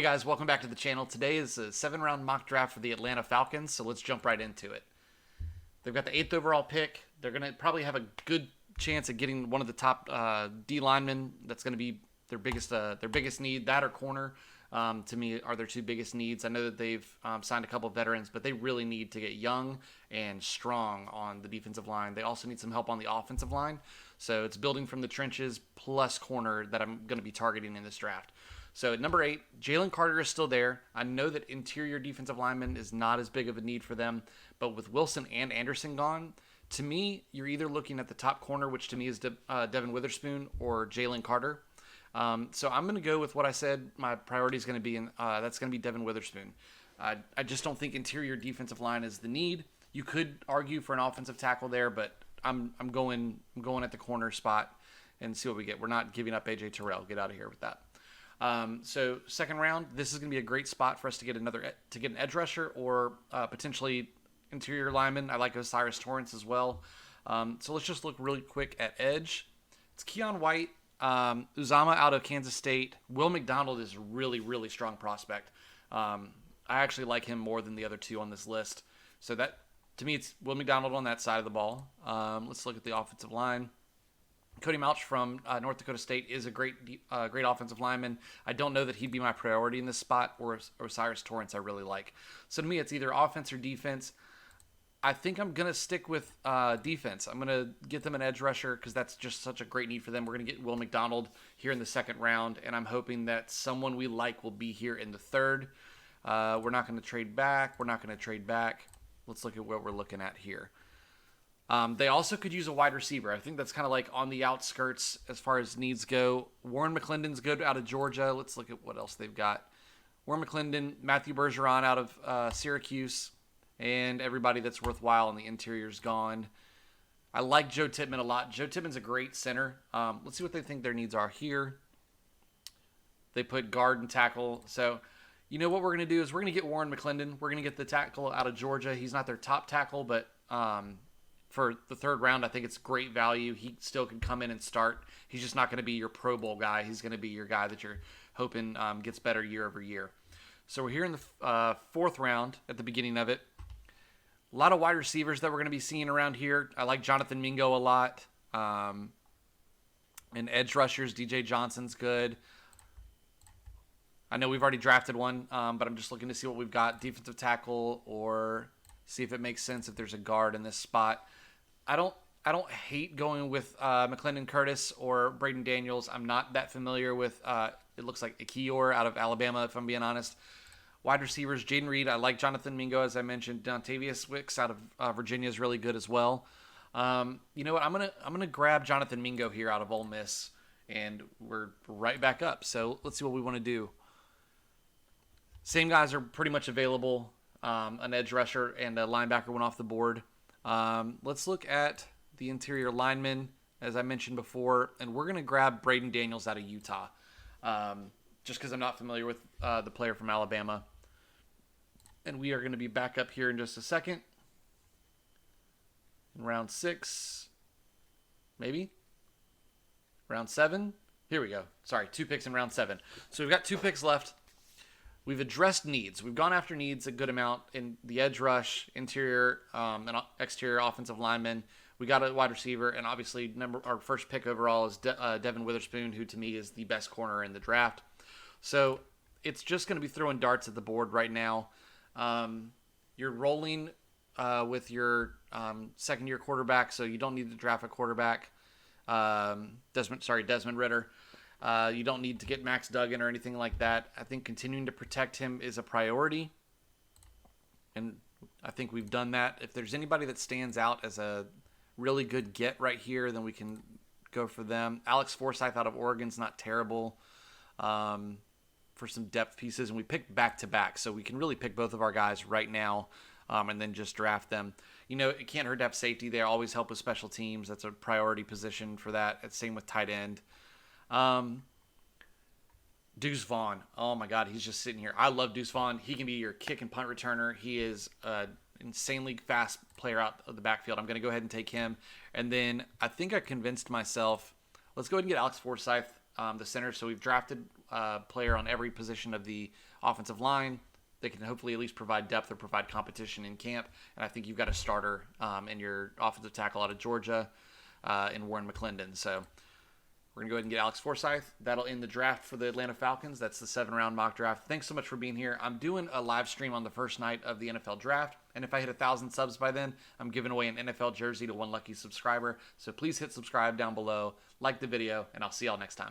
Hey guys, welcome back to the channel. Today is a 7-round mock draft for the Atlanta Falcons, so let's jump right into it. They've got the 8th overall pick. They're going to probably have a good chance at getting one of the top D linemen. That's going to be their biggest need. That or corner, to me, are their two biggest needs. I know that they've signed a couple of veterans, but they really need to get young and strong on the defensive line. They also need some help on the offensive line. So it's building from the trenches plus corner that I'm going to be targeting in this draft. So at number 8, Jalen Carter is still there. I know that interior defensive lineman is not as big of a need for them, but with Wilson and Anderson gone, to me, you're either looking at the top corner, which to me is Devin Witherspoon, or Jalen Carter. So I'm going to go with what I said my priority is going to be, and that's going to be Devin Witherspoon. I just don't think interior defensive line is the need. You could argue for an offensive tackle there, but I'm going at the corner spot and see what we get. We're not giving up A.J. Terrell. Get out of here with that. So second round, this is going to be a great spot for us to get an edge rusher or potentially interior lineman. I like Osiris Torrance as well. So let's just look really quick at edge. It's Keon White, Uzama out of Kansas State. Will McDonald is a really, really strong prospect. I actually like him more than the other two on this list. So that, to me, it's Will McDonald on that side of the ball. Let's look at the offensive line. Cody Mauch from North Dakota State is a great offensive lineman. I don't know that he'd be my priority in this spot, or Osiris Torrance I really like. So to me, it's either offense or defense. I think I'm going to stick with defense. I'm going to get them an edge rusher because that's just such a great need for them. We're going to get Will McDonald here in the second round, and I'm hoping that someone we like will be here in the third. We're not going to trade back. Let's look at what we're looking at here. They also could use a wide receiver. I think that's kind of like on the outskirts as far as needs go. Warren McClendon's good out of Georgia. Let's look at what else they've got. Warren McClendon, Matthew Bergeron out of Syracuse, and everybody that's worthwhile in the interior's gone. I like Joe Tippmann a lot. Joe Tippmann's a great center. Let's see what they think their needs are here. They put guard and tackle. So you know what we're going to do is we're going to get Warren McClendon. We're going to get the tackle out of Georgia. He's not their top tackle, but for the third round, I think it's great value. He still could come in and start. He's just not going to be your Pro Bowl guy. He's going to be your guy that you're hoping gets better year over year. So we're here in the fourth round at the beginning of it. A lot of wide receivers that we're going to be seeing around here. I like Jonathan Mingo a lot. And edge rushers, DJ Johnson's good. I know we've already drafted one, but I'm just looking to see what we've got. Defensive tackle, or see if it makes sense if there's a guard in this spot. I don't hate going with McClendon Curtis or Braden Daniels. I'm not that familiar with, it looks like Akior out of Alabama, if I'm being honest. Wide receivers, Jaden Reed. I like Jonathan Mingo, as I mentioned. Dontavius Wicks out of Virginia is really good as well. You know what? I'm gonna grab Jonathan Mingo here out of Ole Miss, and we're right back up. So let's see what we want to do. Same guys are pretty much available. An edge rusher and a linebacker went off the board. Let's look at the interior lineman, as I mentioned before, and we're going to grab Braden Daniels out of Utah, just because I'm not familiar with the player from Alabama. And we are going to be back up here in just a second. In round 6, maybe? Round 7? Here we go. Sorry, 2 picks in round 7. So we've got 2 picks left. We've addressed needs. We've gone after needs a good amount in the edge rush, interior, and exterior offensive lineman. We got a wide receiver, and obviously our first pick overall is Devin Witherspoon, who to me is the best corner in the draft. So it's just going to be throwing darts at the board right now. You're rolling with your second-year quarterback, so you don't need to draft a quarterback. Desmond Ridder. You don't need to get Max Duggan or anything like that. I think continuing to protect him is a priority, and I think we've done that. If there's anybody that stands out as a really good get right here, then we can go for them. Alex Forsyth out of Oregon's not terrible for some depth pieces, and we picked back-to-back, so we can really pick both of our guys right now and then just draft them. You know, it can't hurt to have safety. They always help with special teams. That's a priority position for that. It's same with tight end. Deuce Vaughn. Oh my God, he's just sitting here. I love Deuce Vaughn. He can be your kick and punt returner. He is an insanely fast player out of the backfield. I'm going to go ahead and take him. And then I think I convinced myself, let's go ahead and get Alex Forsyth, the center. So we've drafted player on every position of the offensive line. They can hopefully at least provide depth or provide competition in camp. And I think you've got a starter in your offensive tackle out of Georgia in Warren McClendon. So we're going to go ahead and get Alex Forsythe. That'll end the draft for the Atlanta Falcons. That's the 7-round mock draft. Thanks so much for being here. I'm doing a live stream on the first night of the NFL draft. And if I hit 1,000 subs by then, I'm giving away an NFL jersey to one lucky subscriber. So please hit subscribe down below, like the video, and I'll see y'all next time.